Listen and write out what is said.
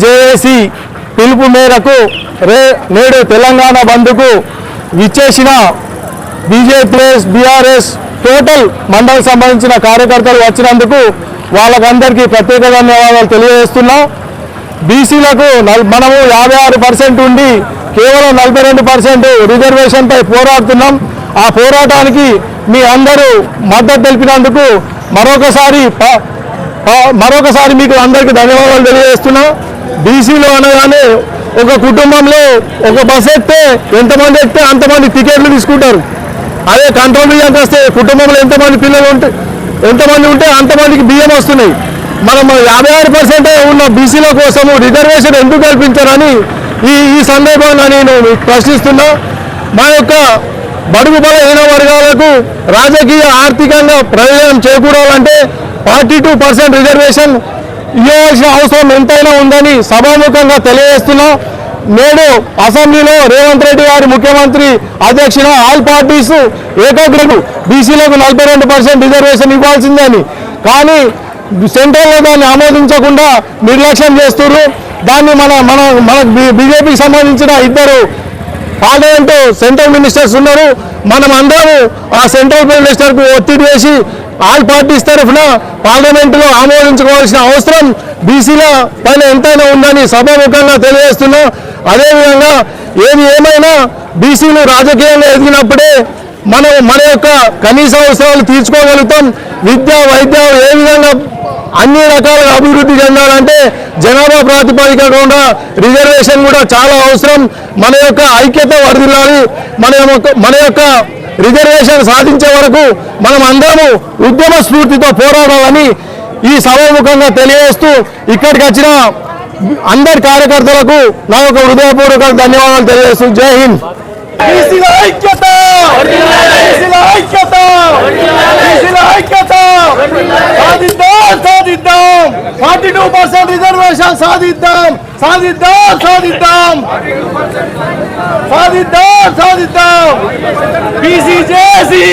JAC పిలుపు మేరకు నేడు తెలంగాణ బంద్కు విచ్చేసిన బీజేపీ బీఆర్ఎస్ టోటల్ మండల్ సంబంధించిన కార్యకర్తలు వచ్చినందుకు వాళ్ళకందరికీ ప్రత్యేక ధన్యవాదాలు తెలియజేస్తున్నా. బీసీలకు మనము 56% ఉండి కేవలం 42% రిజర్వేషన్పై పోరాడుతున్నాం. ఆ పోరాటానికి మీ అందరూ మద్దతు తెలిపినందుకు మరొకసారి మీకు అందరికీ ధన్యవాదాలు తెలియజేస్తున్నా. బీసీలో అనగానే ఒక కుటుంబంలో ఒక బస్ ఎక్కితే ఎంతమంది ఎక్కితే అంతమంది టికెట్లు తీసుకుంటారు. అదే కంట్రోల్ బియ్యం వస్తే కుటుంబంలో ఎంతమంది పిల్లలు ఎంతమంది ఉంటే అంతమందికి బియ్యం వస్తున్నాయి. మనం 56% ఉన్న బీసీల కోసము రిజర్వేషన్ ఎందుకు కల్పించారని ఈ సందర్భంగా నేను ప్రశ్నిస్తున్నా. మా యొక్క బడుగు బలహీన వర్గాలకు రాజకీయ ఆర్థికంగా ప్రయోజనం చేకూరాలంటే 42% రిజర్వేషన్ ఇవ్వాల్సిన అవసరం ఎంతైనా ఉందని సభాముఖంగా తెలియజేస్తున్నా. నేడు అసెంబ్లీలో రేవంత్ రెడ్డి గారి ముఖ్యమంత్రి అధ్యక్షున ఆల్ పార్టీస్ ఏకగ్రీవం బీసీలకు 42% రిజర్వేషన్ ఇవ్వాల్సిందని, కానీ సెంట్రల్లో దాన్ని ఆమోదించకుండా నిర్లక్ష్యం చేస్తున్నారు. దాన్ని మన బీజేపీకి సంబంధించిన 2 పార్లమెంటు సెంట్రల్ మినిస్టర్స్ ఉన్నారు. మనం అందరూ ఆ సెంట్రల్ మినిస్టర్కు ఒత్తిడి వేసి ఆల్ పార్టీస్ తరఫున పార్లమెంటులో ఆమోదించుకోవాల్సిన అవసరం బీసీల పైన ఎంతైనా ఉందని సభాముఖంగా తెలియజేస్తున్నాం. అదేవిధంగా ఏమైనా బీసీలు రాజకీయంగా ఎదిగినప్పుడే మన యొక్క కనీస అవసరాలు తీర్చుకోగలుగుతాం. విద్య వైద్యం ఏ విధంగా అన్ని రకాలుగా అభివృద్ధి చెందాలంటే జనాభా ప్రాతిపదికకుండా రిజర్వేషన్ కూడా చాలా అవసరం. మన యొక్క ఐక్యత వర్ధిల్లాలి. మన యొక్క రిజర్వేషన్ సాధించే వరకు మనం అందరము ఉద్యమ స్ఫూర్తితో పోరాడాలని ఈ సభాముఖంగా తెలియజేస్తూ ఇక్కడికి వచ్చిన అందరి కార్యకర్తలకు నా యొక్క హృదయపూర్వక ధన్యవాదాలు తెలియజేస్తూ జై హింద్. బీసీల ఐక్యత, బీసీల ఐక్యత, బీసీల ఐక్యత సాధిద్దాం, సాధిద్దాం. 42% రిజర్వేషన్ సాధిద్దాం, సాధిద్దాం, సాధిద్దాం, సాధిద్దాం, సాధిద్దాం. BC JAC